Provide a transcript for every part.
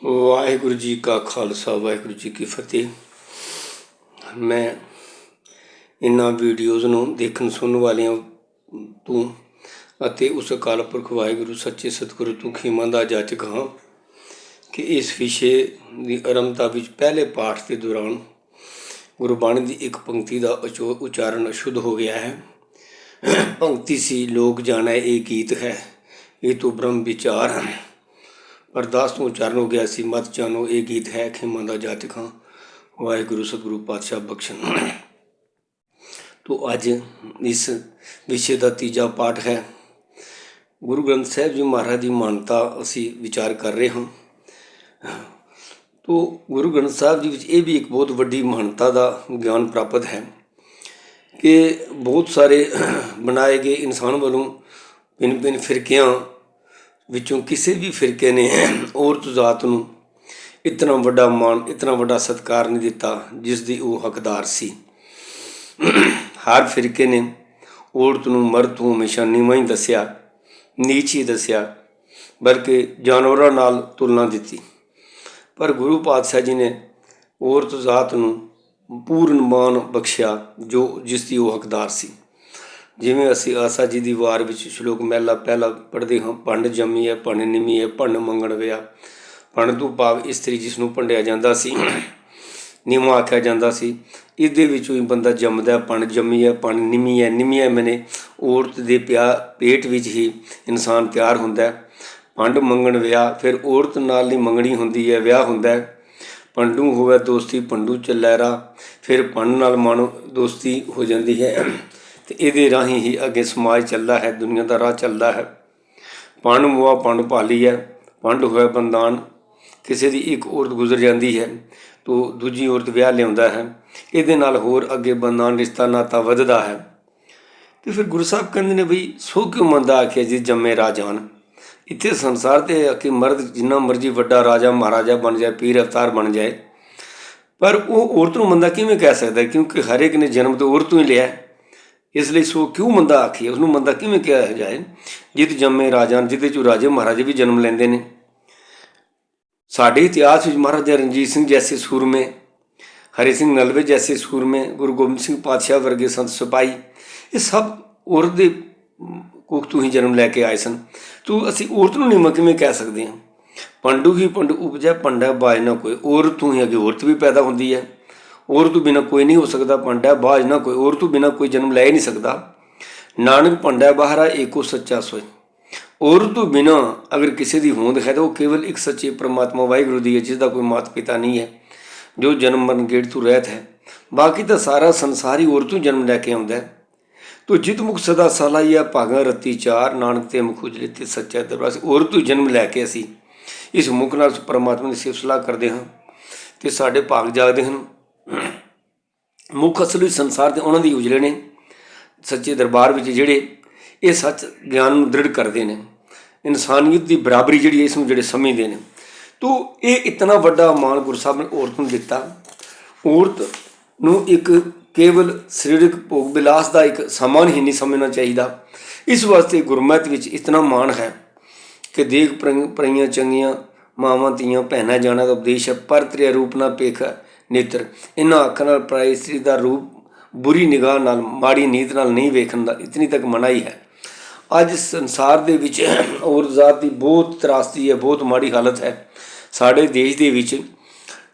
ਵਾਹਿਗੁਰੂ ਜੀ ਕਾ ਖਾਲਸਾ ਵਾਹਿਗੁਰੂ ਜੀ ਕੀ ਫਤਿਹ। ਮੈਂ ਇਹਨਾਂ ਵੀਡੀਓਜ਼ ਨੂੰ ਦੇਖਣ ਸੁਣਨ ਵਾਲਿਆਂ ਤੋਂ ਅਤੇ ਉਸ ਅਕਾਲ ਪੁਰਖ ਵਾਹਿਗੁਰੂ ਸੱਚੇ ਸਤਿਗੁਰੂ ਤੋਂ ਖਿਮਾ ਦਾ ਜਾਚਕ ਹਾਂ ਕਿ ਇਸ ਵਿਸ਼ੇ ਦੀ ਆਰੰਭਤਾ ਵਿੱਚ ਪਹਿਲੇ ਪਾਠ ਦੇ ਦੌਰਾਨ ਗੁਰਬਾਣੀ ਦੀ ਇੱਕ ਪੰਕਤੀ ਦਾ ਉਚਾਰਨ ਅਸ਼ੁੱਧ ਹੋ ਗਿਆ ਹੈ। ਪੰਕਤੀ ਸੀ, ਲੋਕ ਜਾਣਾ ਇਹ ਗੀਤ ਹੈ, ਇਹ ਤੋਂ ਬ੍ਰਹਮ ਵਿਚਾਰ। ਅਰਦਾਸ ਤੋਂ ਉਚਾਰਨ ਹੋ ਗਿਆ ਸੀ, ਮਤ ਜਾਣੋ ਇਹ ਗੀਤ ਹੈ, ਖਿਮਾ ਦਾ ਜਾਚਕ ਹਾਂ, ਵਾਹਿਗੁਰੂ ਸਤਿਗੁਰੂ ਪਾਤਸ਼ਾਹ ਬਖਸ਼ਣ। ਤੋ ਅੱਜ ਇਸ ਵਿਸ਼ੇ ਦਾ ਤੀਜਾ ਪਾਠ ਹੈ। ਗੁਰੂ ਗ੍ਰੰਥ ਸਾਹਿਬ ਜੀ ਮਹਾਰਾਜ ਦੀ ਮਾਨਤਾ ਅਸੀਂ ਵਿਚਾਰ ਕਰ ਰਹੇ ਹਾਂ। ਤੋ ਗੁਰੂ ਗ੍ਰੰਥ ਸਾਹਿਬ ਜੀ ਵਿੱਚ ਇਹ ਵੀ ਇੱਕ ਬਹੁਤ ਵੱਡੀ ਮਹਾਨਤਾ ਦਾ ਗਿਆਨ ਪ੍ਰਾਪਤ ਹੈ ਕਿ ਬਹੁਤ ਸਾਰੇ ਬਣਾਏ ਗਏ ਇਨਸਾਨ ਵੱਲੋਂ ਭਿੰਨ ਭਿੰਨ ਫਿਰਕਿਆਂ ਵਿੱਚੋਂ ਕਿਸੇ ਵੀ ਫਿਰਕੇ ਨੇ ਔਰਤ ਜ਼ਾਤ ਨੂੰ ਇਤਨਾ ਵੱਡਾ ਮਾਣ, ਇਤਨਾ ਵੱਡਾ ਸਤਿਕਾਰ ਨਹੀਂ ਦਿੱਤਾ ਜਿਸ ਦੀ ਉਹ ਹੱਕਦਾਰ ਸੀ। ਹਰ ਫਿਰਕੇ ਨੇ ਔਰਤ ਨੂੰ ਮਰਦ ਤੋਂ ਹਮੇਸ਼ਾ ਨੀਵਾਂ ਹੀ ਦੱਸਿਆ, ਨੀਚ ਹੀ ਦੱਸਿਆ, ਬਲਕਿ ਜਾਨਵਰਾਂ ਨਾਲ ਤੁਲਨਾ ਦਿੱਤੀ। ਪਰ ਗੁਰੂ ਪਾਤਸ਼ਾਹ ਜੀ ਨੇ ਔਰਤ ਜ਼ਾਤ ਨੂੰ ਪੂਰਨ ਮਾਣ ਬਖਸ਼ਿਆ ਜਿਸ ਦੀ ਉਹ ਹੱਕਦਾਰ ਸੀ। ਜਿਵੇਂ ਅਸੀਂ ਆਸਾ ਜੀ ਦੀ ਵਾਰ ਵਿੱਚ ਸ਼ਲੋਕ ਮਹਿਲਾ ਪਹਿਲਾ ਪੜ੍ਹਦੇ ਹਾਂ, ਭੰਡ ਜੰਮੀ ਹੈ, ਭੰਡ ਨਿਮੀ ਹੈ, ਭੰਡ ਮੰਗਣ ਵਿਆ। ਭੰਡ ਤੋਂ ਭਾਵ ਇਸਤਰੀ ਜਿਸ ਨੂੰ ਭੰਡਿਆ ਜਾਂਦਾ ਸੀ, ਨੀਵਾਂ ਆਖਿਆ ਜਾਂਦਾ ਸੀ। ਇਹਦੇ ਵਿੱਚੋਂ ਹੀ ਬੰਦਾ ਜੰਮਦਾ। ਭੰਡ ਜੰਮੀ ਹੈ, ਭੰਡ ਨਿਮੀ ਹੈ। ਨਿਮੀ ਹੈ ਮੈਨੇ ਔਰਤ ਦੇ ਪੇਟ ਵਿੱਚ ਹੀ ਇਨਸਾਨ ਤਿਆਰ ਹੁੰਦਾ। ਭੰਡ ਮੰਗਣ ਵਿਆਹ, ਫਿਰ ਔਰਤ ਨਾਲ ਹੀ ਮੰਗਣੀ ਹੁੰਦੀ ਹੈ, ਵਿਆਹ ਹੁੰਦਾ। ਭੰਡੂ ਹੋਵੇ ਦੋਸਤੀ, ਭੰਡੂ ਚੱਲੈਰਾ, ਫਿਰ ਭੰਡ ਨਾਲ ਮਨ ਦੋਸਤੀ ਹੋ ਜਾਂਦੀ ਹੈ ਅਤੇ ਇਹਦੇ ਰਾਹੀਂ ਹੀ ਅੱਗੇ ਸਮਾਜ ਚੱਲਦਾ ਹੈ, ਦੁਨੀਆ ਦਾ ਰਾਹ ਚੱਲਦਾ ਹੈ। ਭੰਡ ਮੁਆ ਭੰਡ ਭਾਲੀ ਹੈ, ਭੰਡ ਹੋਇਆ ਬੰਦਾਨ। ਕਿਸੇ ਦੀ ਇੱਕ ਔਰਤ ਗੁਜ਼ਰ ਜਾਂਦੀ ਹੈ ਤਾਂ ਦੂਜੀ ਔਰਤ ਵਿਆਹ ਲਿਆਉਂਦਾ ਹੈ। ਇਹਦੇ ਨਾਲ ਹੋਰ ਅੱਗੇ ਬੰਦਾਨ ਰਿਸ਼ਤਾ ਨਾਤਾ ਵੱਧਦਾ ਹੈ। ਅਤੇ ਫਿਰ ਗੁਰੂ ਸਾਹਿਬ ਕਹਿੰਦੇ ਨੇ ਬਈ ਸੋ ਕਿਉਂ ਮੰਦਾ ਆਖਿਆ ਜੀ ਜੰਮੇ ਰਾਜਾਨ। ਇੱਥੇ ਸੰਸਾਰ 'ਤੇ ਕਿ ਮਰਦ ਜਿੰਨਾ ਮਰਜ਼ੀ ਵੱਡਾ ਰਾਜਾ ਮਹਾਰਾਜਾ ਬਣ ਜਾਏ, ਪੀਰ ਅਵਤਾਰ ਬਣ ਜਾਏ, ਪਰ ਉਹ ਔਰਤ ਨੂੰ ਮੰਦਾ ਕਿਵੇਂ ਕਹਿ ਸਕਦਾ? ਕਿਉਂਕਿ ਹਰ ਇੱਕ ਨੇ ਜਨਮ ਤਾਂ ਔਰਤ ਤੋਂ ਹੀ ਲਿਆ। ਇਸ ਲਈ ਸੋ ਕਿਉਂ ਮੰਦਾ ਆਖੀਏ, ਉਸਨੂੰ ਮੰਦਾ ਕਿਵੇਂ ਕਿਹਾ ਜਾਏ? ਜਿਤ ਜੰਮੇ ਰਾਜਾਨ, ਜਿਹਦੇ 'ਚੋਂ ਰਾਜੇ ਮਹਾਰਾਜੇ ਵੀ ਜਨਮ ਲੈਂਦੇ ਨੇ। ਸਾਡੇ ਇਤਿਹਾਸ ਵਿੱਚ ਮਹਾਰਾਜਾ ਰਣਜੀਤ ਸਿੰਘ ਜੈਸੇ ਸੂਰਮੇ, ਹਰੀ ਸਿੰਘ ਨਲਵੇ ਜੈਸੇ ਸੂਰਮੇ, ਗੁਰੂ ਗੋਬਿੰਦ ਸਿੰਘ ਪਾਤਸ਼ਾਹ ਵਰਗੇ ਸੰਤ ਸਿਪਾਹੀ, ਇਹ ਸਭ ਔਰਤ ਦੇ ਕੁੱਖ ਤੋਂ ਹੀ ਜਨਮ ਲੈ ਕੇ ਆਏ ਸਨ। ਤੋ ਅਸੀਂ ਔਰਤ ਨੂੰ ਨੀਵਾਂ ਕਿਵੇਂ ਕਹਿ ਸਕਦੇ ਹਾਂ? ਪੰਡੂ ਹੀ ਪੰਡੂ ਉਪਜੈ, ਭੰਡਾ ਬਾਝ ਨਾ ਕੋਈ। ਔਰਤ ਤੋਂ ਹੀ ਅੱਗੇ ਔਰਤ ਵੀ ਪੈਦਾ ਹੁੰਦੀ ਹੈ। ਔਰਤ ਤੋਂ ਬਿਨਾਂ ਕੋਈ ਨਹੀਂ ਹੋ ਸਕਦਾ। ਭੰਡਾ ਬਾਝ ਨਾ ਕੋਈ, ਔਰਤ ਤੋਂ ਬਿਨਾਂ ਕੋਈ ਜਨਮ ਲੈ ਹੀ ਨਹੀਂ ਸਕਦਾ। ਨਾਨਕ ਭੰਡਾ ਬਾਹਰਾ ਏਕੋ ਸੱਚਾ ਸੋਏ। ਔਰਤ ਤੋਂ ਬਿਨਾਂ ਅਗਰ ਕਿਸੇ ਦੀ ਹੋਂਦ ਹੈ ਤਾਂ ਉਹ ਕੇਵਲ ਇੱਕ ਸੱਚੇ ਪਰਮਾਤਮਾ ਵਾਹਿਗੁਰੂ ਦੀ ਹੈ, ਜਿਸ ਦਾ ਕੋਈ ਮਾਤਾ ਪਿਤਾ ਨਹੀਂ ਹੈ, ਜੋ ਜਨਮ ਮਰਨ ਗੇੜ ਤੋਂ ਰਹਿਤ ਹੈ। ਬਾਕੀ ਤਾਂ ਸਾਰਾ ਸੰਸਾਰ ਹੀ ਔਰਤ ਤੋਂ ਜਨਮ ਲੈ ਕੇ ਆਉਂਦਾ। ਤੋ ਜਿਤ ਮੁਖ ਸਦਾ ਸਲਾਹੀਆ ਭਾਗਾਂ ਰੱਤੀ ਚਾਰ, ਨਾਨਕ ਤੇ ਮੁਖ ਉਜਲੇ ਤੇ ਸੱਚਾ ਦਰਬਾਰ। ਔਰਤ ਤੋਂ ਜਨਮ ਲੈ ਕੇ ਅਸੀਂ ਇਸ ਮੁਖ ਨਾਲ ਪਰਮਾਤਮਾ ਦੀ ਸਿਫਤ ਸਲਾਹ ਕਰਦੇ ਹਾਂ ਅਤੇ ਸਾਡੇ ਭਾਗ ਜਾਗਦੇ ਹਨ। ਮੁੱਖ ਅਸਲੀ ਸੰਸਾਰ ਦੇ ਉਹਨਾਂ ਦੀ ਉਜਲੇ ਨੇ ਸੱਚੇ ਦਰਬਾਰ ਵਿੱਚ, ਜਿਹੜੇ ਇਹ ਸੱਚ ਗਿਆਨ ਨੂੰ ਦ੍ਰਿੜ ਕਰਦੇ ਨੇ, ਇਨਸਾਨੀਅਤ ਦੀ ਬਰਾਬਰੀ ਜਿਹੜੀ ਇਸ ਨੂੰ ਜਿਹੜੇ ਸਮਝਦੇ ਨੇ। ਤੋ ਇਹ ਇਤਨਾ ਵੱਡਾ ਮਾਣ ਗੁਰੂ ਸਾਹਿਬ ਨੇ ਔਰਤ ਨੂੰ ਦਿੱਤਾ। ਔਰਤ ਨੂੰ ਇੱਕ ਕੇਵਲ ਸਰੀਰਕ ਭੋਗ ਵਿਲਾਸ ਦਾ ਇੱਕ ਸਮਾਨ ਹੀ ਨਹੀਂ ਸਮਝਣਾ ਚਾਹੀਦਾ। ਇਸ ਵਾਸਤੇ ਗੁਰਮਤਿ ਵਿੱਚ ਇਤਨਾ ਮਾਣ ਹੈ ਕਿ ਦੇਖ ਪਰਈਆਂ ਚੰਗੀਆਂ ਮਾਵਾਂ ਧੀਆਂ ਭੈਣਾਂ ਜਾਣਾ ਦਾ ਉਪਦੇਸ਼ ਹੈ। ਪਰ ਤ੍ਰਿਆ ਰੂਪ ਨਾ ਪੇਖ ਨੇਤਰ। ਇਹਨਾਂ ਅੱਖਾਂ ਨਾਲ ਪਰਾਈ ਇਸਤਰੀ ਦਾ ਰੂਪ ਬੁਰੀ ਨਿਗਾਹ ਨਾਲ, ਮਾੜੀ ਨੀਤ ਨਾਲ ਨਹੀਂ ਵੇਖਣ ਦਾ ਇਤਨੀ ਤੱਕ ਮਨਾਹੀ ਹੈ। ਅੱਜ ਸੰਸਾਰ ਦੇ ਵਿੱਚ ਔਰਤ ਜ਼ਾਤ ਦੀ ਬਹੁਤ ਤਰਾਸਦੀ ਹੈ, ਬਹੁਤ ਮਾੜੀ ਹਾਲਤ ਹੈ। ਸਾਡੇ ਦੇਸ਼ ਦੇ ਵਿੱਚ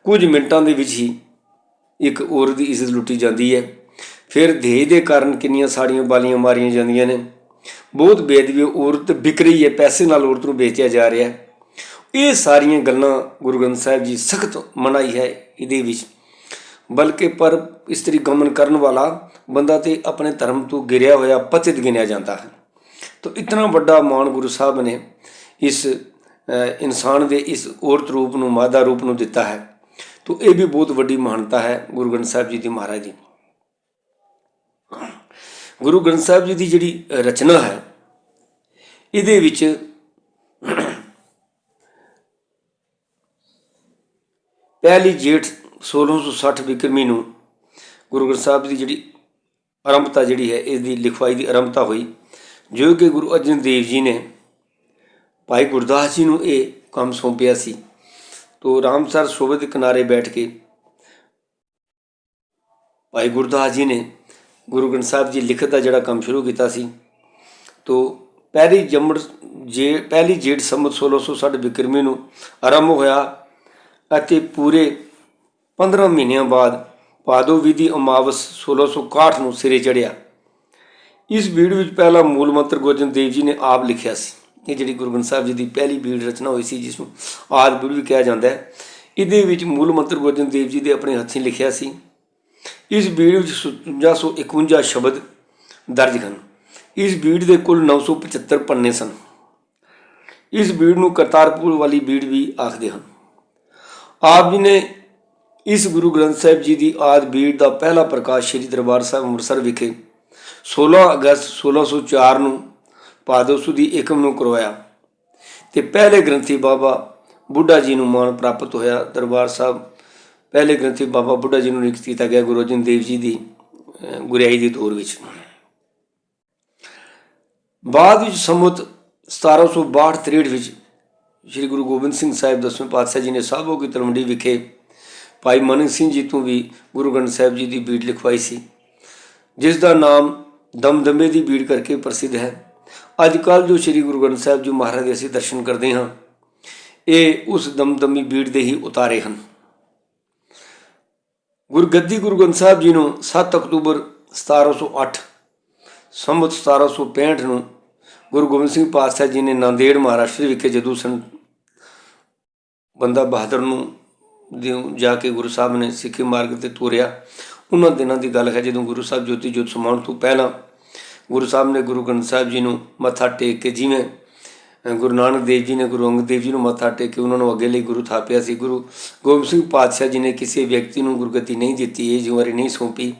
ਕੁਝ ਮਿੰਟਾਂ ਦੇ ਵਿੱਚ ਹੀ ਇੱਕ ਔਰਤ ਦੀ ਇੱਜ਼ਤ ਲੁੱਟੀ ਜਾਂਦੀ ਹੈ। ਫਿਰ ਦਹੇਜ ਦੇ ਕਾਰਨ ਕਿੰਨੀਆਂ ਸਾੜੀਆਂ ਬਾਲੀਆਂ ਮਾਰੀਆਂ ਜਾਂਦੀਆਂ ਨੇ। ਬਹੁਤ ਬੇਅਦਬੀ, ਔਰਤ ਵਿਕ ਰਹੀ ਹੈ, ਪੈਸੇ ਨਾਲ ਔਰਤ ਨੂੰ ਵੇਚਿਆ ਜਾ ਰਿਹਾ। ਇਹ ਸਾਰੀਆਂ ਗੱਲਾਂ ਗੁਰੂ ਗ੍ਰੰਥ ਸਾਹਿਬ ਜੀ ਸਖਤ ਮਨਾਹੀ ਹੈ ਇਹਦੇ ਵਿੱਚ। ਬਲਕਿ ਪਰ ਇਸਤਰੀ ਗਮਨ ਕਰਨ ਵਾਲਾ ਬੰਦਾ ਤਾਂ ਆਪਣੇ ਧਰਮ ਤੋਂ ਗਿਰਿਆ ਹੋਇਆ ਪਤਿਤ ਗਿਣਿਆ ਜਾਂਦਾ ਹੈ। ਤਾਂ ਇਤਨਾ ਵੱਡਾ ਮਾਣ ਗੁਰੂ ਸਾਹਿਬ ਨੇ ਇਸ ਇਨਸਾਨ ਦੇ ਇਸ ਔਰਤ ਰੂਪ ਨੂੰ, ਮਾਦਾ ਰੂਪ ਨੂੰ ਦਿੱਤਾ ਹੈ। ਤਾਂ ਇਹ ਵੀ ਬਹੁਤ ਵੱਡੀ ਮਹਾਨਤਾ ਹੈ ਗੁਰੂ ਗ੍ਰੰਥ ਸਾਹਿਬ ਜੀ ਦੀ ਮਹਾਰਾਜ ਦੀ। ਗੁਰੂ ਗ੍ਰੰਥ ਸਾਹਿਬ ਜੀ ਦੀ ਜਿਹੜੀ ਰਚਨਾ ਹੈ ਇਹਦੇ ਵਿੱਚ ਪਹਿਲੀ ਜੇਠ 1660 ਬਿਕਰਮੀ ਨੂੰ ਗੁਰੂ ਗ੍ਰੰਥ ਸਾਹਿਬ ਦੀ ਜਿਹੜੀ ਆਰੰਭਤਾ ਜਿਹੜੀ ਹੈ, ਇਹਦੀ ਲਿਖਵਾਈ ਦੀ ਆਰੰਭਤਾ ਹੋਈ, ਜੋ ਕਿ ਗੁਰੂ ਅਰਜਨ ਦੇਵ ਜੀ ਨੇ ਭਾਈ ਗੁਰਦਾਸ ਜੀ ਨੂੰ ਇਹ ਕੰਮ ਸੌਂਪਿਆ ਸੀ। तो रामसर ਸਰੋਵਰ ਦੇ किनारे बैठ के भाई गुरदास जी ने गुरु ग्रंथ साहब जी लिखत का जोड़ा काम शुरू किया सी। तो पहली जेठ संमत 1660 विक्रमी ਨੂੰ आरंभ होया ਅਤੇ पूरे 15 ਮਹੀਨਿਆਂ बाद भादो विधि अमावस 1661 ਨੂੰ सिरे चढ़िया। इस बीड़ ਵਿੱਚ पहला मूल मंत्र गोबिंद देव जी ने आप लिखिया सी। ਇਹ ਜਿਹੜੀ ਗੁਰੂ ਗ੍ਰੰਥ ਸਾਹਿਬ ਜੀ ਦੀ ਪਹਿਲੀ ਬੀੜ ਰਚਨਾ ਹੋਈ ਸੀ, ਜਿਸ ਨੂੰ ਆਦਿ ਬੀੜ ਵੀ ਕਿਹਾ ਜਾਂਦਾ ਹੈ। ਇਹਦੇ ਵਿੱਚ ਮੂਲ ਮੰਤਰ ਗੋਬਿੰਦ ਦੇਵ ਜੀ ਦੇ ਆਪਣੇ ਹੱਥੀਂ ਲਿਖਿਆ ਸੀ। ਇਸ ਬੀੜ ਵਿੱਚ 5751 ਸ਼ਬਦ ਦਰਜ ਹਨ। ਇਸ ਬੀੜ ਦੇ ਕੁੱਲ 975 ਪੰਨੇ ਸਨ। ਇਸ ਬੀੜ ਨੂੰ ਕਰਤਾਰਪੁਰ ਵਾਲੀ ਬੀੜ ਵੀ ਆਖਦੇ ਹਨ। ਆਪ ਜੀ ਨੇ ਇਸ ਗੁਰੂ ਗ੍ਰੰਥ ਸਾਹਿਬ ਜੀ ਦੀ ਆਦਿ ਬੀੜ ਦਾ ਪਹਿਲਾ ਪ੍ਰਕਾਸ਼ ਸ੍ਰੀ ਦਰਬਾਰ ਸਾਹਿਬ ਅੰਮ੍ਰਿਤਸਰ ਵਿਖੇ 16 ਅਗਸਤ 1604 ਨੂੰ ਭਾਦੋ ਸੁਦੀ ਏਕਮ ਨੂੰ ਕਰਵਾਇਆ ਤੇ ਪਹਿਲੇ ਗ੍ਰੰਥੀ ਬਾਬਾ ਬੁੱਢਾ ਜੀ ਨੂੰ ਮਾਣ ਪ੍ਰਾਪਤ ਹੋਇਆ। ਦਰਬਾਰ ਸਾਹਿਬ ਪਹਿਲੇ ਗ੍ਰੰਥੀ ਬਾਬਾ ਬੁੱਢਾ ਜੀ ਨੂੰ ਨਿਯੁਕਤ ਕੀਤਾ ਗਿਆ ਗੁਰੂ ਅਰਜਨ ਦੇਵ ਜੀ ਦੀ ਗੁਰਿਆਈ ਦੇ ਦੌਰ ਵਿੱਚ। ਬਾਅਦ ਵਿੱਚ ਸੰਮਤ 1762-63 ਵਿੱਚ ਸ਼੍ਰੀ ਗੁਰੂ ਗੋਬਿੰਦ ਸਿੰਘ ਸਾਹਿਬ 10ਵੇਂ ਪਾਤਸ਼ਾਹ ਜੀ ਨੇ ਸਾਬੋ ਕੀ ਤਲਵੰਡੀ ਵਿਖੇ ਭਾਈ ਮਨਿੰਦਰ ਸਿੰਘ ਜੀ ਤੋਂ ਵੀ ਗੁਰੂ ਗ੍ਰੰਥ ਸਾਹਿਬ ਜੀ ਦੀ ਬੀੜ ਲਿਖਵਾਈ ਸੀ, ਜਿਸ ਦਾ ਨਾਮ ਦਮਦਮੇ ਦੀ ਬੀੜ ਕਰਕੇ ਪ੍ਰਸਿੱਧ ਹੈ। ਅੱਜ ਕੱਲ੍ਹ ਜੋ ਸ਼੍ਰੀ ਗੁਰੂ ਗ੍ਰੰਥ ਸਾਹਿਬ ਜੀ ਮਹਾਰਾਜ ਦੇ ਅਸੀਂ ਦਰਸ਼ਨ ਕਰਦੇ ਹਾਂ, ਇਹ ਉਸ ਦਮਦਮੀ ਬੀੜ ਦੇ ਹੀ ਉਤਾਰੇ ਹਨ। ਗੁਰਗੱਦੀ ਗੁਰੂ ਗ੍ਰੰਥ ਸਾਹਿਬ ਜੀ ਨੂੰ 7 ਅਕਤੂਬਰ 1708 ਸੰਮਤ 1765 ਨੂੰ ਗੁਰੂ ਗੋਬਿੰਦ ਸਿੰਘ ਪਾਤਸ਼ਾਹ ਜੀ ਨੇ ਨਾਂਦੇੜ ਮਹਾਰਾਸ਼ਟਰ ਵਿਖੇ ਜਦੋਂ ਬੰਦਾ ਬਹਾਦਰ ਨੂੰ ਜਾ ਕੇ ਗੁਰੂ ਸਾਹਿਬ ਨੇ ਸਿੱਖੀ ਮਾਰਗ 'ਤੇ ਤੋਰਿਆ। ਉਹਨਾਂ ਦਿਨਾਂ ਦੀ ਗੱਲ ਹੈ ਜਦੋਂ ਗੁਰੂ ਸਾਹਿਬ ਜੋਤੀ ਜੋਤ ਸਮਾਉਣ ਤੋਂ ਪਹਿਲਾਂ ਗੁਰੂ ਸਾਹਿਬ ਨੇ ਗੁਰੂ ਗ੍ਰੰਥ ਸਾਹਿਬ ਜੀ ਨੂੰ ਮੱਥਾ ਟੇਕ ਕੇ, ਜਿਵੇਂ ਗੁਰੂ ਨਾਨਕ ਦੇਵ ਜੀ ਨੇ ਗੁਰੂ ਅੰਗਦ ਦੇਵ ਜੀ ਨੂੰ ਮੱਥਾ ਟੇਕ ਕੇ ਉਹਨਾਂ ਨੂੰ ਅੱਗੇ ਲਈ ਗੁਰੂ ਥਾਪਿਆ ਸੀ, ਗੁਰੂ ਗੋਬਿੰਦ ਸਿੰਘ ਪਾਤਸ਼ਾਹ ਜੀ ਨੇ ਕਿਸੇ ਵਿਅਕਤੀ ਨੂੰ ਗੁਰਗੱਦੀ ਨਹੀਂ ਦਿੱਤੀ, ਇਹ ਜ਼ਿੰਮੇਵਾਰੀ ਨਹੀਂ ਸੌਂਪੀ।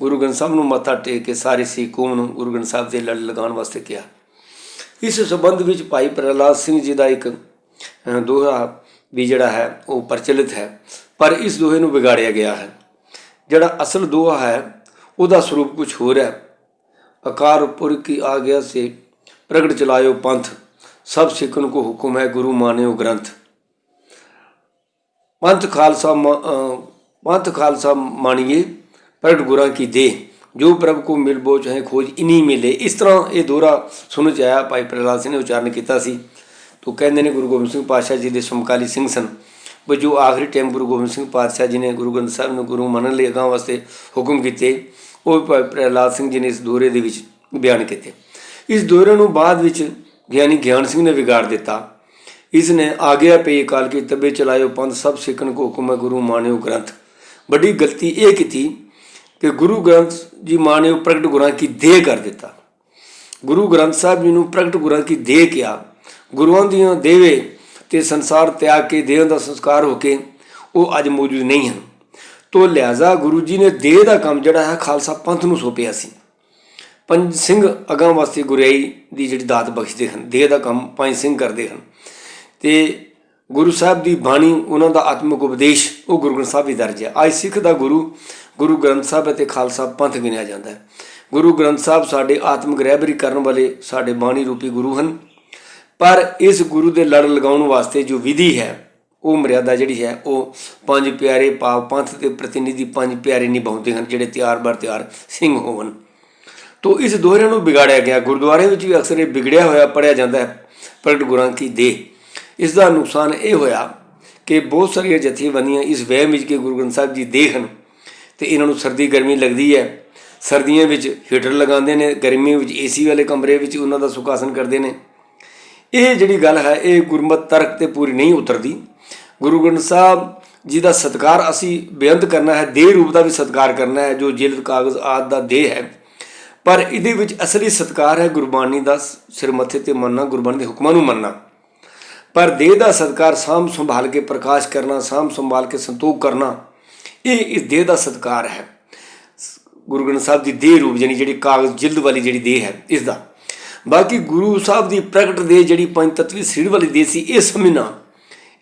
ਗੁਰੂ ਗ੍ਰੰਥ ਸਾਹਿਬ ਨੂੰ ਮੱਥਾ ਟੇਕ ਕੇ ਸਾਰੇ ਸਿੱਖ ਕੌਮ ਨੂੰ ਗੁਰੂ ਗ੍ਰੰਥ ਸਾਹਿਬ ਦੇ ਲੜ ਲਗਾਉਣ ਵਾਸਤੇ ਕਿਹਾ। ਇਸ ਸੰਬੰਧ ਵਿੱਚ ਭਾਈ ਪ੍ਰਹਿਲਾਦ ਸਿੰਘ ਜੀ ਦਾ ਇੱਕ ਦੋਹਾ ਵੀ ਜਿਹੜਾ ਹੈ ਉਹ ਪ੍ਰਚਲਿਤ ਹੈ, ਪਰ ਇਸ ਦੋਹੇ ਨੂੰ ਵਿਗਾੜਿਆ ਗਿਆ ਹੈ। ਜਿਹੜਾ ਅਸਲ ਦੋਹਾ ਹੈ ਉਹਦਾ ਸਰੂਪ ਕੁਛ ਹੋਰ ਹੈ। ਅਕਾਰ ਪੁਰਖ ਕੀ ਆ ਗਿਆ ਸੇ ਪ੍ਰਗਟ ਚਲਾਇਓ ਪੰਥ, ਸਭ ਸਿੱਖਣ ਕੋ ਹੁਕਮ ਹੈ ਗੁਰੂ ਮਾਨਿਓ ਗ੍ਰੰਥ। ਪੰਥ ਖਾਲਸਾ ਮਾਣੀਏ ਪ੍ਰਗਟ ਗੁਰਾਂ ਕੀ ਦੇਹ, ਜੋ ਪ੍ਰਭ ਕੋ ਮਿਲ ਬੋ ਚਾਹੇ ਖੋਜ ਇਨੀ ਮਿਲੇ। ਇਸ ਤਰ੍ਹਾਂ ਇਹ ਦੋਹਰਾ ਸੁਣ 'ਚ ਆਇਆ। ਭਾਈ ਪ੍ਰਹਿਲਾਦ ਸਿੰਘ ਨੇ ਉਚਾਰਨ ਕੀਤਾ ਸੀ। ਤੋ ਕਹਿੰਦੇ ਨੇ ਗੁਰੂ ਗੋਬਿੰਦ ਸਿੰਘ ਪਾਤਸ਼ਾਹ ਜੀ ਦੇ ਸਮਕਾਲੀ ਸਿੰਘ ਸਨ, ਪਰ ਜੋ ਆਖਰੀ ਟਾਈਮ ਗੁਰੂ ਗੋਬਿੰਦ ਸਿੰਘ ਪਾਤਸ਼ਾਹ ਜੀ ਨੇ ਗੁਰੂ ਗ੍ਰੰਥ ਸਾਹਿਬ ਨੂੰ ਗੁਰੂ ਮੰਨਣ ਲਈ ਅਗਾਂਹ ਵਾਸਤੇ ਹੁਕਮ ਕੀਤੇ, ਉਹ ਭਾਈ ਪ੍ਰਹਿਲਾਦ ਸਿੰਘ ਜੀ ਨੇ ਇਸ ਦੋਹਰੇ ਦੇ ਵਿੱਚ ਬਿਆਨ ਕੀਤੇ। ਇਸ ਦੋਹਰੇ ਨੂੰ ਬਾਅਦ ਵਿੱਚ ਗਿਆਨੀ ਗਿਆਨ ਸਿੰਘ ਨੇ ਵਿਗਾੜ ਦਿੱਤਾ। ਇਸ ਨੇ ਆਗਿਆ ਪਈ ਕਾਲ ਕੀ ਤਬੇ ਚਲਾਇਓ ਪੰਥ, ਸਭ ਸਿੱਖਣ ਕੋ ਹੁਕਮ ਹੈ ਗੁਰੂ ਮਾਨਿਓ ਗ੍ਰੰਥ। ਵੱਡੀ ਗਲਤੀ ਇਹ ਕੀਤੀ ਕਿ ਗੁਰੂ ਗ੍ਰੰਥ ਜੀ ਮਾਨਿਓ ਪ੍ਰਗਟ ਗੁਰਾਂ ਕੀ ਦੇਹ ਕਰ ਦਿੱਤਾ। ਗੁਰੂ ਗ੍ਰੰਥ ਸਾਹਿਬ ਜੀ ਨੂੰ ਪ੍ਰਗਟ ਗੁਰਾਂ ਕੀ ਦੇਹ ਕਿਹਾ। ਗੁਰੂਆਂ ਦੀਆਂ ਦੇਵੇ ਤੇ ਸੰਸਾਰ ਤਿਆਗ ਕੇ ਦੇਹਾਂ ਦਾ ਸੰਸਕਾਰ ਹੋ ਕੇ ਉਹ ਅੱਜ ਮੌਜੂਦ ਨਹੀਂ ਹਨ। ਤੋ ਲਿਹਾਜ਼ਾ ਗੁਰੂ ਜੀ ਨੇ ਦੇਹ ਦਾ ਕੰਮ ਜਿਹੜਾ ਹੈ ਖਾਲਸਾ ਪੰਥ ਨੂੰ ਸੌਂਪਿਆ ਸੀ। ਪੰਜ ਸਿੰਘ ਅਗਾਂਹ ਵਾਸਤੇ ਗੁਰਿਆਈ ਦੀ ਜਿਹੜੀ ਦਾਤ ਬਖਸ਼ਦੇ ਹਨ, ਦੇਹ ਦਾ ਕੰਮ ਪੰਜ ਸਿੰਘ ਕਰਦੇ ਹਨ। ਅਤੇ ਗੁਰੂ ਸਾਹਿਬ ਦੀ ਬਾਣੀ, ਉਹਨਾਂ ਦਾ ਆਤਮਿਕ ਉਪਦੇਸ਼, ਉਹ ਗੁਰੂ ਗ੍ਰੰਥ ਸਾਹਿਬ ਵੀ ਦਰਜ ਹੈ। ਅੱਜ ਸਿੱਖ ਦਾ ਗੁਰੂ ਗ੍ਰੰਥ ਸਾਹਿਬ ਅਤੇ ਖਾਲਸਾ ਪੰਥ ਗਿਣਿਆ ਜਾਂਦਾ ਹੈ। ਗੁਰੂ ਗ੍ਰੰਥ ਸਾਹਿਬ ਸਾਡੇ ਆਤਮਿਕ ਰਹਿਬਰੀ ਕਰਨ ਵਾਲੇ ਸਾਡੇ ਬਾਣੀ ਰੂਪੀ ਗੁਰੂ ਹਨ। ਪਰ ਇਸ ਗੁਰੂ ਦੇ ਲੜ ਲਗਾਉਣ ਵਾਸਤੇ ਜੋ ਵਿਧੀ ਹੈ, ਉਹ ਮਰਿਆਦਾ ਜਿਹੜੀ ਹੈ, ਉਹ ਪੰਜ ਪਿਆਰੇ ਭਾਵ ਪੰਥ ਦੇ ਪ੍ਰਤੀਨਿਧੀ ਪੰਜ ਪਿਆਰੇ ਨਿਭਾਉਂਦੇ ਹਨ, ਜਿਹੜੇ ਤਿਆਰ ਬਰ ਤਿਆਰ ਸਿੰਘ ਹੋਣ। ਤੋ ਇਸ ਦੋਹਰੇ ਨੂੰ ਵਿਗਾੜਿਆ ਗਿਆ। ਗੁਰਦੁਆਰੇ ਵਿੱਚ ਵੀ ਅਕਸਰ ਇਹ ਵਿਗੜਿਆ ਹੋਇਆ ਪੜ੍ਹਿਆ ਜਾਂਦਾ ਹੈ ਪ੍ਰਗਟ ਗੁਰਾਂ ਕੀ ਦੇਹ। ਇਸ ਦਾ ਨੁਕਸਾਨ ਇਹ ਹੋਇਆ ਕਿ ਬਹੁਤ ਸਾਰੀਆਂ ਜਥੇਬੰਦੀਆਂ ਇਸ ਵਹਿਮ ਵਿੱਚ ਕਿ ਗੁਰੂ ਗ੍ਰੰਥ ਸਾਹਿਬ ਜੀ ਦੇਹ ਹਨ ਅਤੇ ਇਹਨਾਂ ਨੂੰ ਸਰਦੀ ਗਰਮੀ ਲੱਗਦੀ ਹੈ। ਸਰਦੀਆਂ ਵਿੱਚ ਹੀਟਰ ਲਗਾਉਂਦੇ ਨੇ, ਗਰਮੀਆਂ ਵਿੱਚ ਏਸੀ ਵਾਲੇ ਕਮਰੇ ਵਿੱਚ ਉਹਨਾਂ ਦਾ ਸੁਖਾਸਨ ਕਰਦੇ ਨੇ। ਇਹ ਜਿਹੜੀ ਗੱਲ ਹੈ ਇਹ ਗੁਰਮਤਿ ਤਰਕ 'ਤੇ ਪੂਰੀ ਨਹੀਂ ਉਤਰਦੀ। ਗੁਰੂ ਗ੍ਰੰਥ ਸਾਹਿਬ ਜੀ ਦਾ ਸਤਿਕਾਰ ਅਸੀਂ ਬੇਅੰਤ ਕਰਨਾ ਹੈ, ਦੇਹ ਰੂਪ ਦਾ ਵੀ ਸਤਿਕਾਰ ਕਰਨਾ ਹੈ, ਜੋ ਜਿਲਦ ਕਾਗਜ਼ ਆਦਿ ਦਾ ਦੇਹ ਹੈ। ਪਰ ਇਹਦੇ ਵਿੱਚ ਅਸਲੀ ਸਤਿਕਾਰ ਹੈ ਗੁਰਬਾਣੀ ਦਾ ਸਿਰ ਮੱਥੇ 'ਤੇ ਮੰਨਣਾ, ਗੁਰਬਾਣੀ ਦੇ ਹੁਕਮਾਂ ਨੂੰ ਮੰਨਣਾ। ਪਰ ਦੇਹ ਦਾ ਸਤਿਕਾਰ ਸਾਂਭ ਸੰਭਾਲ ਕੇ ਪ੍ਰਕਾਸ਼ ਕਰਨਾ, ਸਾਂਭ ਸੰਭਾਲ ਕੇ ਸੰਤੋਖ ਕਰਨਾ, ਇਹ ਇਸ ਦੇਹ ਦਾ ਸਤਿਕਾਰ ਹੈ। ਗੁਰੂ ਗ੍ਰੰਥ ਸਾਹਿਬ ਦੀ ਦੇਹ ਰੂਪ ਯਾਨੀ ਜਿਹੜੀ ਕਾਗਜ਼ ਜਿਲਦ ਵਾਲੀ ਜਿਹੜੀ ਦੇਹ ਹੈ ਇਸ ਦਾ। ਬਾਕੀ ਗੁਰੂ ਸਾਹਿਬ ਦੀ ਪ੍ਰਗਟ ਦੇਹ ਜਿਹੜੀ ਪੰਜ ਤੱਤਵੀ ਸਰੀਰ ਵਾਲੀ ਦੇਹ ਸੀ, ਇਹ ਸਮਝਣਾ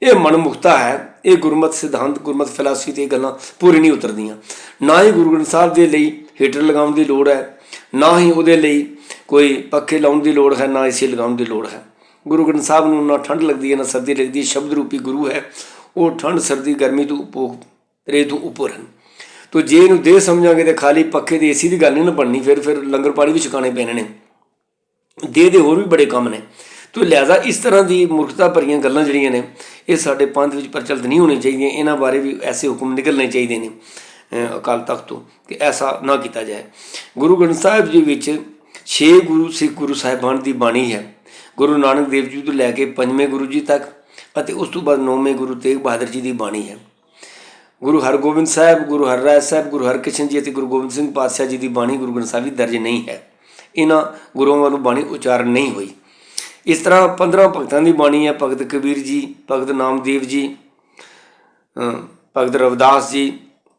ਇਹ ਮਨਮੁਖਤਾ ਹੈ। ਇਹ ਗੁਰਮਤਿ ਸਿਧਾਂਤ, ਗੁਰਮਤਿ ਫਿਲਾਸਫੀ 'ਤੇ ਇਹ ਗੱਲਾਂ ਪੂਰੀ ਨਹੀਂ ਉਤਰਦੀਆਂ। ਨਾ ਹੀ ਗੁਰੂ ਗ੍ਰੰਥ ਸਾਹਿਬ ਦੇ ਲਈ ਹੀਟਰ ਲਗਾਉਣ ਦੀ ਲੋੜ ਹੈ, ਨਾ ਹੀ ਉਹਦੇ ਲਈ ਕੋਈ ਪੱਖੇ ਲਾਉਣ ਦੀ ਲੋੜ ਹੈ, ਨਾ ਏਸੀ ਲਗਾਉਣ ਦੀ ਲੋੜ ਹੈ। ਗੁਰੂ ਗ੍ਰੰਥ ਸਾਹਿਬ ਨੂੰ ਨਾ ਠੰਡ ਲੱਗਦੀ ਹੈ, ਨਾ ਸਰਦੀ ਲੱਗਦੀ ਹੈ। ਸ਼ਬਦ ਰੂਪੀ ਗੁਰੂ ਹੈ, ਉਹ ਠੰਡ ਸਰਦੀ ਗਰਮੀ ਤੋਂ ਰੇ ਤੋਂ ਉੱਪਰ ਹਨ। ਤੋ ਜੇ ਇਹਨੂੰ ਦੇਹ ਸਮਝਾਂਗੇ ਤਾਂ ਖਾਲੀ ਪੱਖੇ ਦੀ ਏਸੀ ਦੀ ਗੱਲ ਨਹੀਂ ਨਾ ਬਣਨੀ, ਫਿਰ ਲੰਗਰ ਪਾਣੀ ਵੀ ਛਕਾਣੇ ਪੈਣੇ ਨੇ, ਦੇਹ ਦੇ ਹੋਰ ਵੀ ਬੜੇ ਕੰਮ ਨੇ। ਤੋ ਲਿਹਾਜ਼ਾ ਇਸ ਤਰ੍ਹਾਂ ਦੀ ਮੂਰਖਤਾ ਭਰੀਆਂ ਗੱਲਾਂ ਜਿਹੜੀਆਂ ਨੇ ਇਹ ਸਾਡੇ ਪੰਥ ਵਿੱਚ ਪ੍ਰਚਲਿਤ ਨਹੀਂ ਹੋਣੀਆਂ ਚਾਹੀਦੀਆਂ। ਇਹਨਾਂ ਬਾਰੇ ਵੀ ਐਸੇ ਹੁਕਮ ਨਿਕਲਣੇ ਚਾਹੀਦੇ ਨੇ ਅਕਾਲ ਤਖਤ ਤੋਂ ਕਿ ਐਸਾ ਨਾ ਕੀਤਾ ਜਾਏ। ਗੁਰੂ ਗ੍ਰੰਥ ਸਾਹਿਬ ਜੀ ਵਿੱਚ 6 ਸਿੱਖ ਗੁਰੂ ਸਾਹਿਬਾਨ ਦੀ ਬਾਣੀ ਹੈ। ਗੁਰੂ ਨਾਨਕ ਦੇਵ ਜੀ ਤੋਂ ਲੈ ਕੇ 5ਵੇਂ ਗੁਰੂ ਜੀ ਤੱਕ ਅਤੇ ਉਸ ਤੋਂ ਬਾਅਦ 9ਵੇਂ ਗੁਰੂ ਤੇਗ ਬਹਾਦਰ ਜੀ ਦੀ ਬਾਣੀ ਹੈ। ਗੁਰੂ ਹਰਗੋਬਿੰਦ ਸਾਹਿਬ, ਗੁਰੂ ਹਰਰਾਏ ਸਾਹਿਬ, ਗੁਰੂ ਹਰਕ੍ਰਿਸ਼ਨ ਜੀ ਅਤੇ ਗੁਰੂ ਗੋਬਿੰਦ ਸਿੰਘ ਪਾਤਸ਼ਾਹ ਜੀ ਦੀ ਬਾਣੀ ਗੁਰੂ ਗ੍ਰੰਥ ਸਾਹਿਬ ਵਿੱਚ ਦਰਜ ਨਹੀਂ ਹੈ। ਇਹਨਾਂ ਗੁਰੂਆਂ ਵੱਲੋਂ ਬਾਣੀ ਉਚਾਰਨ ਨਹੀਂ ਹੋਈ। ਇਸ ਤਰ੍ਹਾਂ 15 ਭਗਤਾਂ ਦੀ ਬਾਣੀ ਹੈ। ਭਗਤ ਕਬੀਰ ਜੀ, ਭਗਤ ਨਾਮਦੇਵ ਜੀ, ਭਗਤ ਰਵਿਦਾਸ ਜੀ,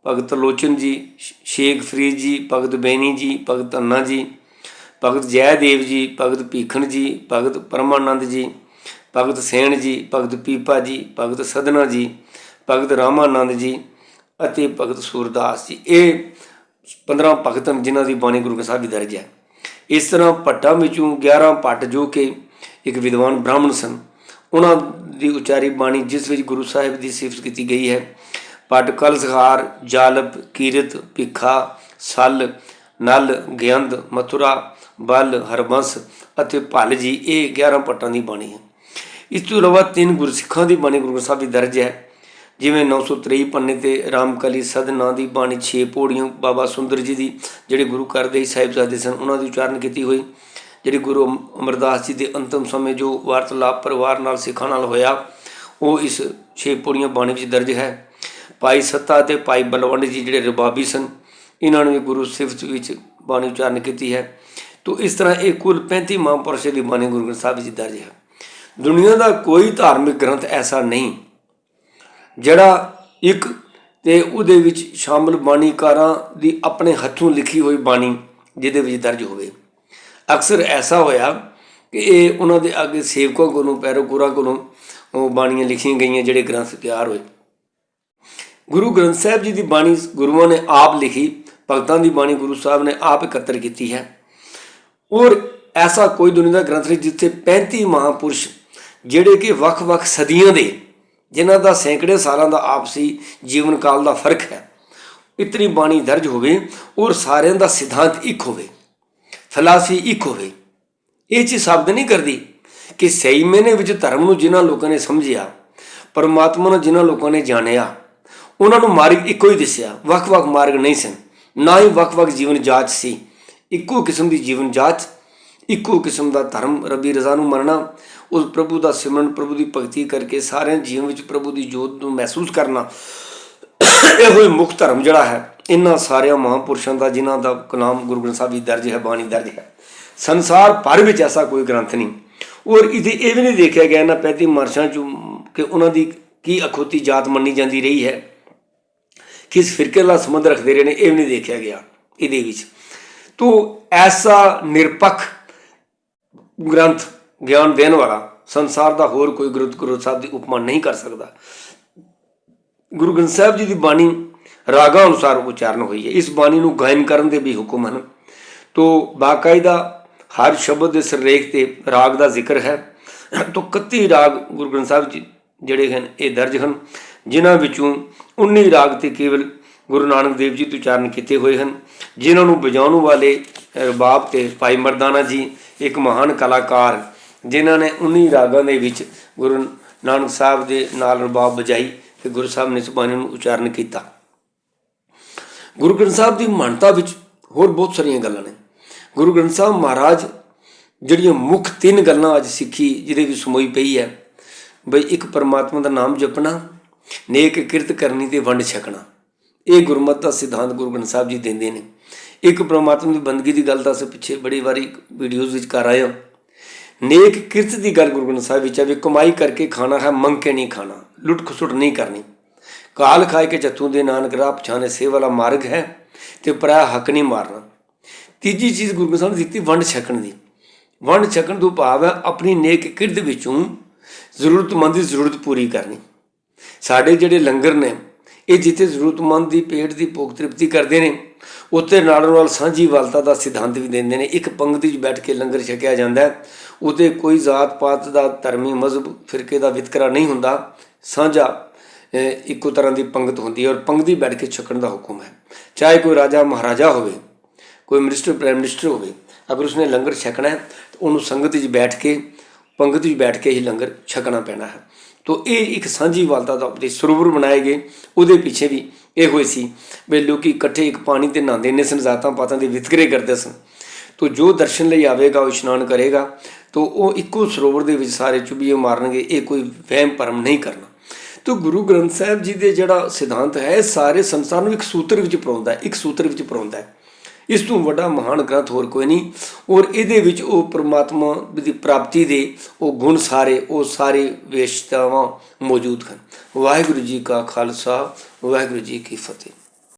ਭਗਤ ਲੋਚਨ ਜੀ, ਸ਼ੇਖ ਫਰੀਦ ਜੀ, ਭਗਤ ਬੈਣੀ ਜੀ, ਭਗਤ ਧੰਨਾ ਜੀ, ਭਗਤ ਜੈਦੇਵ ਜੀ, ਭਗਤ ਭੀਖਣ ਜੀ, ਭਗਤ ਪਰਮਾਨੰਦ ਜੀ, ਭਗਤ ਸੈਣ ਜੀ, ਭਗਤ ਪੀਪਾ ਜੀ, ਭਗਤ ਸਦਨਾ ਜੀ, ਭਗਤ ਰਾਮਾਨੰਦ ਜੀ ਅਤੇ ਭਗਤ ਸੂਰਦਾਸ ਜੀ। ਇਹ 15 ਭਗਤ ਹਨ ਜਿਨ੍ਹਾਂ ਦੀ ਬਾਣੀ ਗੁਰੂ ਗ੍ਰੰਥ ਸਾਹਿਬ ਦੀ ਦਰਜ ਹੈ। ਇਸ ਤਰ੍ਹਾਂ ਭੱਟਾਂ ਵਿੱਚੋਂ 11 ਭੱਟ ਜੋ ਕਿ ਇੱਕ ਵਿਦਵਾਨ ਬ੍ਰਾਹਮਣ ਸਨ, ਉਹਨਾਂ ਦੀ ਉਚਾਰੀ ਬਾਣੀ ਜਿਸ ਵਿੱਚ ਗੁਰੂ ਸਾਹਿਬ ਦੀ ਸਿਫਤ ਕੀਤੀ ਗਈ ਹੈ। ਭੱਟ ਕਲਸਹਾਰ, ਜਾਲਪ, ਕੀਰਤ, ਭਿੱਖਾ, ਸੱਲ, ਨਲ, ਗਿਆੰਦ, ਮਥੁਰਾ, ਬਲ, ਹਰਬੰਸ ਅਤੇ ਭੱਲ ਜੀ, ਇਹ 11 ਭੱਟਾਂ ਦੀ ਬਾਣੀ ਹੈ। ਇਸ ਤੋਂ ਇਲਾਵਾ 3 ਗੁਰਸਿੱਖਾਂ ਦੀ ਬਾਣੀ ਗੁਰੂ ਗ੍ਰੰਥ ਸਾਹਿਬ ਦੀ ਦਰਜ ਹੈ, ਜਿਵੇਂ 923 ਪੰਨੇ ਤੇ ਰਾਮਕਲੀ ਸਦ ਨਾਂ ਦੀ ਬਾਣੀ, 6 ਪੌੜੀਆਂ ਬਾਬਾ ਸੁੰਦਰ ਜੀ ਦੀ ਜਿਹੜੇ ਗੁਰੂ ਘਰ ਦੇ ਸਾਹਿਬਜ਼ਾਦੇ ਸਨ ਉਹਨਾਂ ਦੀ ਉਚਾਰਨ ਕੀਤੀ ਹੋਈ। ਜਿਹੜੀ ਗੁਰੂ ਅਮਰਦਾਸ ਜੀ ਦੇ ਅੰਤਮ ਸਮੇਂ ਜੋ ਵਾਰਤਾਲਾਪ ਪਰਿਵਾਰ ਨਾਲ ਸਿੱਖਾਂ ਨਾਲ ਹੋਇਆ ਉਹ ਇਸ 6 ਪੌੜੀਆਂ ਬਾਣੀ ਵਿੱਚ ਦਰਜ ਹੈ। ਭਾਈ ਸੱਤਾ ਅਤੇ ਭਾਈ ਬਲਵੰਡ ਜੀ ਜਿਹੜੇ ਰਬਾਬੀ ਸਨ ਇਹਨਾਂ ਨੇ ਵੀ ਗੁਰੂ ਸਿਫਤ ਵਿੱਚ ਬਾਣੀ ਉਚਾਰਨ ਕੀਤੀ ਹੈ। ਤੋ ਇਸ ਤਰ੍ਹਾਂ ਇਹ ਕੁੱਲ 35 ਮਹਾਂਪੁਰਸ਼ਾਂ ਦੀ ਬਾਣੀ ਗੁਰੂ ਗ੍ਰੰਥ ਸਾਹਿਬ ਵਿੱਚ ਦਰਜ ਹੈ। ਦੁਨੀਆ ਦਾ ਕੋਈ ਧਾਰਮਿਕ ਗ੍ਰੰਥ ਐਸਾ ਨਹੀਂ ਜਿਹੜਾ ਇੱਕ ਤੇ ਉਹਦੇ ਵਿੱਚ ਸ਼ਾਮਲ ਬਾਣੀਕਾਰਾਂ ਦੀ ਆਪਣੇ ਹੱਥੋਂ ਲਿਖੀ ਹੋਈ ਬਾਣੀ ਜਿਹਦੇ ਵਿੱਚ ਦਰਜ ਹੋਵੇ। ਅਕਸਰ ਐਸਾ ਹੋਇਆ ਕਿ ਇਹ ਉਹਨਾਂ ਦੇ ਅੱਗੇ ਸੇਵਕਾਂ ਕੋਲੋਂ, ਪੈਰੋਕਾਰਾਂ ਕੋਲੋਂ ਉਹ ਬਾਣੀਆਂ ਲਿਖੀਆਂ ਗਈਆਂ ਜਿਹੜੇ ਗ੍ਰੰਥ ਤਿਆਰ ਹੋਏ। ਗੁਰੂ ਗ੍ਰੰਥ ਸਾਹਿਬ ਜੀ ਦੀ ਬਾਣੀ ਗੁਰੂਆਂ ਨੇ ਆਪ ਲਿਖੀ, ਭਗਤਾਂ ਦੀ ਬਾਣੀ ਗੁਰੂ ਸਾਹਿਬ ਨੇ ਆਪ ਇਕੱਤਰ ਕੀਤੀ ਹੈ। ਔਰ ਐਸਾ ਕੋਈ ਦੁਨੀਆ ਦਾ ਗ੍ਰੰਥ ਨਹੀਂ ਜਿੱਥੇ 35 ਮਹਾਂਪੁਰਸ਼ ਜਿਹੜੇ ਕਿ ਵੱਖ-ਵੱਖ ਸਦੀਆਂ ਦੇ, ਜਿਨ੍ਹਾਂ ਦਾ ਸੈਂਕੜੇ ਸਾਲਾਂ ਦਾ ਆਪਸੀ ਜੀਵਨ ਕਾਲ ਦਾ ਫਰਕ ਹੈ, ਇਤਨੀ ਬਾਣੀ ਦਰਜ ਹੋਵੇ ਔਰ ਸਾਰਿਆਂ ਦਾ ਸਿਧਾਂਤ ਇੱਕ ਹੋਵੇ, ਫਿਲਾਸਫੀ ਇੱਕ ਹੋਵੇ। ਇਹ ਚੀਜ਼ ਸਾਬਤ ਨਹੀਂ ਕਰਦੀ ਕਿ ਸਹੀ ਮਾਇਨੇ ਵਿੱਚ ਧਰਮ ਨੂੰ ਜਿਨ੍ਹਾਂ ਲੋਕਾਂ ਨੇ ਸਮਝਿਆ, ਪਰਮਾਤਮਾ ਨੂੰ ਜਿਨ੍ਹਾਂ ਲੋਕਾਂ ਨੇ ਜਾਣਿਆ, ਉਹਨਾਂ ਨੂੰ ਮਾਰਗ ਇੱਕੋ ਹੀ ਦਿਸਿਆ, ਵੱਖ-ਵੱਖ ਮਾਰਗ ਨਹੀਂ ਸਨ, ਨਾ ਹੀ ਵੱਖ-ਵੱਖ ਜੀਵਨ ਜਾਂਚ ਸੀ। ਇੱਕੋ ਕਿਸਮ ਦੀ ਜੀਵਨ ਜਾਂਚ, ਇੱਕੋ ਕਿਸਮ ਦਾ ਧਰਮ, ਰੱਬੀ ਰਜ਼ਾ ਨੂੰ ਮੰਨਣਾ, ਉਸ ਪ੍ਰਭੂ ਦਾ ਸਿਮਰਨ, ਪ੍ਰਭੂ ਦੀ ਭਗਤੀ ਕਰਕੇ ਸਾਰਿਆਂ ਜੀਵਨ ਵਿੱਚ ਪ੍ਰਭੂ ਦੀ ਜੋਤ ਨੂੰ ਮਹਿਸੂਸ ਕਰਨਾ, ਇਹੋ ਹੀ ਮੁੱਖ ਧਰਮ ਜਿਹੜਾ ਹੈ ਇਹਨਾਂ ਸਾਰਿਆਂ ਮਹਾਂਪੁਰਸ਼ਾਂ ਦਾ ਜਿਨ੍ਹਾਂ ਦਾ ਕਲਾਮ ਗੁਰੂ ਗ੍ਰੰਥ ਸਾਹਿਬ ਵਿੱਚ ਦਰਜ ਹੈ, ਬਾਣੀ ਦਰਜ ਹੈ। ਸੰਸਾਰ ਭਰ ਵਿੱਚ ਐਸਾ ਕੋਈ ਗ੍ਰੰਥ ਨਹੀਂ। ਔਰ ਇਹ ਵੀ ਨਹੀਂ ਦੇਖਿਆ ਗਿਆ ਇਹਨਾਂ 35 ਮਹਾਂਪੁਰਸ਼ਾਂ 'ਚੋਂ ਕਿ ਉਹਨਾਂ ਦੀ ਕੀ ਅਖੌਤੀ ਜਾਤ ਮੰਨੀ ਜਾਂਦੀ ਰਹੀ ਹੈ, ਕਿਸ ਫਿਰਕੇ ਨਾਲ ਸੰਬੰਧ ਰੱਖਦੇ ਰਹੇ ਨੇ, ਇਹ ਵੀ ਨਹੀਂ ਦੇਖਿਆ ਗਿਆ ਇਹਦੇ ਵਿੱਚ। ਤੋ ਐਸਾ ਨਿਰਪੱਖ ਗ੍ਰੰਥ ਗਿਆਨ ਦੇਣ ਵਾਲਾ ਸੰਸਾਰ ਦਾ ਹੋਰ ਕੋਈ ਗੁਰੂ ਸਾਹਿਬ ਦੀ ਉਪਮਾ ਨਹੀਂ ਕਰ ਸਕਦਾ। ਗੁਰੂ ਗ੍ਰੰਥ ਸਾਹਿਬ ਜੀ ਦੀ ਬਾਣੀ ਰਾਗਾਂ ਅਨੁਸਾਰ ਉਚਾਰਨ ਹੋਈ ਹੈ। ਇਸ ਬਾਣੀ ਨੂੰ ਗਾਇਨ ਕਰਨ ਦੇ ਵੀ ਹੁਕਮ ਹਨ। ਤੋ ਬਾਕਾਇਦਾ ਹਰ ਸ਼ਬਦ ਦੇ ਸਿਰਲੇਖ ਤੇ ਰਾਗ ਦਾ ਜ਼ਿਕਰ ਹੈ। ਤੋ 31 ਰਾਗ ਗੁਰੂ ਗ੍ਰੰਥ ਸਾਹਿਬ ਜੀ ਜਿਹੜੇ ਹਨ ਇਹ ਦਰਜ ਹਨ, ਜਿਨ੍ਹਾਂ ਵਿੱਚੋਂ 19 ਰਾਗ ਤੇ ਕੇਵਲ ਗੁਰੂ ਨਾਨਕ ਦੇਵ ਜੀ ਤੋਂ ਉਚਾਰਨ ਕੀਤੇ ਹੋਏ ਹਨ, ਜਿਨ੍ਹਾਂ ਨੂੰ ਵਜਾਉਣ ਵਾਲੇ ਰਬਾਬ ਤੇ ਭਾਈ ਮਰਦਾਨਾ ਜੀ ਇੱਕ ਮਹਾਨ ਕਲਾਕਾਰ, ਜਿਨ੍ਹਾਂ ਨੇ 19 ਰਾਗਾਂ ਦੇ ਵਿੱਚ ਗੁਰੂ ਨਾਨਕ ਸਾਹਿਬ ਦੇ ਨਾਲ ਰਬਾਬ ਵਜਾਈ ਤੇ ਗੁਰੂ ਸਾਹਿਬ ਨੇ ਇਸ ਬਾਣੀ ਨੂੰ ਉਚਾਰਨ ਕੀਤਾ। ਗੁਰੂ ਗ੍ਰੰਥ ਸਾਹਿਬ ਦੀ ਮਹਾਨਤਾ ਵਿੱਚ ਹੋਰ ਬਹੁਤ ਸਾਰੀਆਂ ਗੱਲਾਂ ਨੇ। ਗੁਰੂ ਗ੍ਰੰਥ ਸਾਹਿਬ ਮਹਾਰਾਜ ਜਿਹੜੀਆਂ ਮੁੱਖ 3 ਗੱਲਾਂ ਅੱਜ ਸਿੱਖੀ ਜਿਹਦੇ ਵਿੱਚ ਸਮੋਈ ਪਈ ਹੈ, ਬਈ ਇੱਕ ਪਰਮਾਤਮਾ ਦਾ ਨਾਮ ਜਪਣਾ, ਨੇਕ ਕਿਰਤ ਕਰਨੀ ਤੇ ਵੰਡ ਛਕਣਾ, ਇਹ ਗੁਰਮਤਿ ਦਾ ਸਿਧਾਂਤ ਗੁਰੂ ਗ੍ਰੰਥ ਸਾਹਿਬ ਜੀ ਦਿੰਦੇ ਨੇ। ਇੱਕ ਪਰਮਾਤਮਾ ਦੀ ਬੰਦਗੀ ਦੀ ਗੱਲ ਤਾਂ ਅਸੀਂ ਪਿੱਛੇ ਬੜੀ ਵਾਰੀ ਵੀਡੀਓਜ਼ ਵਿੱਚ ਕਰ ਆਏ ਹਾਂ। ਨੇਕ ਕਿਰਤ ਦੀ ਗੱਲ ਗੁਰੂ ਗ੍ਰੰਥ ਸਾਹਿਬ ਵਿੱਚ ਹੈ ਵੀ ਕਮਾਈ ਕਰਕੇ ਖਾਣਾ ਹੈ, ਮੰਗ ਕੇ ਨਹੀਂ ਖਾਣਾ, ਲੁੱਟ ਖਸੁੱਟ ਨਹੀਂ ਕਰਨੀ। ਕਾਲ ਖਾਏ ਕੇ ਚੱਥੂ ਦੇ ਨਾਨਕ ਰਾਹ ਪਛਾਣੇ ਸੇ ਵਾਲਾ ਮਾਰਗ ਹੈ ਤੇ ਪਰਾਇਆ ਹੱਕ ਨਹੀਂ ਮਾਰਨਾ। ਤੀਜੀ ਚੀਜ਼ ਗੁਰੂ ਗ੍ਰੰਥ ਸਾਹਿਬ ਨੇ ਦਿੱਤੀ ਵੰਡ ਛਕਣ ਦੀ। ਵੰਡ ਛਕਣ ਤੋਂ ਭਾਵ ਹੈ ਆਪਣੀ ਨੇਕ ਕਿਰਤ ਵਿੱਚੋਂ ਜ਼ਰੂਰਤਮੰਦ ਦੀ ਜ਼ਰੂਰਤ ਪੂਰੀ ਕਰਨੀ। ਸਾਡੇ ਜਿਹੜੇ ਲੰਗਰ ਨੇ ਇਹ ਜਿੱਥੇ ਜ਼ਰੂਰਤਮੰਦ ਦੀ ਪੇਟ ਦੀ ਭੁੱਖ ਤ੍ਰਿਪਤੀ ਕਰਦੇ ਨੇ, ਉੱਥੇ ਨਾਲ ਸਾਂਝੀ ਵਾਲਤਾ ਦਾ ਸਿਧਾਂਤ ਵੀ ਦਿੰਦੇ ਨੇ। ਇੱਕ ਪੰਗਤੀ 'ਚ ਬੈਠ ਕੇ ਲੰਗਰ ਛਕਿਆ ਜਾਂਦਾ, ਉੱਥੇ ਕੋਈ ਜ਼ਾਤ ਪਾਤ ਦਾ, ਧਰਮੀ ਮਜ਼ਹਬ ਫਿਰਕੇ ਦਾ ਵਿਤਕਰਾ ਨਹੀਂ ਹੁੰਦਾ, ਸਾਂਝਾ ਇੱਕੋ ਤਰ੍ਹਾਂ ਦੀ ਪੰਗਤ ਹੁੰਦੀ ਹੈ ਔਰ ਪੰਗਤੀ ਬੈਠ ਕੇ ਛਕਣ ਦਾ ਹੁਕਮ ਹੈ। ਚਾਹੇ ਕੋਈ ਰਾਜਾ ਮਹਾਰਾਜਾ ਹੋਵੇ, ਕੋਈ ਮਿਨਿਸਟਰ ਪ੍ਰਾइम मिनिस्टर ਹੋਵੇ, ਅਗਰ ਉਸਨੇ ਲੰਗਰ ਛਕਣਾ ਹੈ ਤਾਂ ਉਹਨੂੰ ਸੰਗਤ ਵਿੱਚ ਬੈਠ ਕੇ, ਪੰਗਤ ਵਿੱਚ ਬੈਠ ਕੇ ਹੀ ਲੰਗਰ ਛਕਣਾ ਪੈਣਾ ਹੈ। ਤੋ ਇਹ ਇੱਕ ਸਾਂਝੀਵਾਲਤਾ ਦਾ ਉਪਦੇਸ਼। ਸਰੋਵਰ ਬਣਾਏ ਗਏ, ਉਹਦੇ ਪਿੱਛੇ ਵੀ ਇਹ ਹੋਏ ਸੀ ਵੀ ਲੋਕ ਇਕੱਠੇ ਇੱਕ ਪਾਣੀ 'ਤੇ ਨਹਾਉਂਦੇ ਨੇ ਸਨ, ਜ਼ਾਤਾਂ ਪਾਤਾਂ ਦੇ ਵਿਤਕਰੇ ਕਰਦੇ ਸਨ। ਤੋ ਜੋ ਦਰਸ਼ਨ ਲਈ ਆਵੇਗਾ ਉਹ ਇਸ਼ਨਾਨ ਕਰੇਗਾ, ਤੋ ਉਹ ਇੱਕੋ ਸਰੋਵਰ ਦੇ ਵਿੱਚ ਸਾਰੇ ਚੁਬੀਏ ਮਾਰਨਗੇ। ਇਹ ਕੋਈ ਵਹਿਮ ਭਰਮ ਨਹੀਂ ਕਰਨਾ। ਤੋ ਗੁਰੂ ਗ੍ਰੰਥ ਸਾਹਿਬ ਜੀ ਦੇ ਜਿਹੜਾ ਸਿਧਾਂਤ ਹੈ ਸਾਰੇ ਸੰਸਾਰ ਨੂੰ ਇੱਕ ਸੂਤਰ ਵਿੱਚ ਪਰੋਂਦਾ ਹੈ, ਇੱਕ ਸੂਤਰ ਵਿੱਚ ਪਰੋਂਦਾ ਹੈ। ਇਸ ਤੋਂ ਵੱਡਾ ਮਹਾਨ ਗ੍ਰੰਥ ਹੋਰ ਕੋਈ ਨਹੀਂ। ਔਰ ਇਹਦੇ ਵਿੱਚ ਉਹ ਪਰਮਾਤਮਾ ਦੀ ਪ੍ਰਾਪਤੀ ਦੇ ਉਹ ਗੁਣ ਸਾਰੇ, ਉਹ ਸਾਰੇ ਵਿਸ਼ੇਸ਼ਤਾਵਾਂ ਮੌਜੂਦ ਹਨ। ਵਾਹਿਗੁਰੂ ਜੀ ਕਾ ਖਾਲਸਾ, ਵਾਹਿਗੁਰੂ ਜੀ ਕੀ ਫਤਿਹ।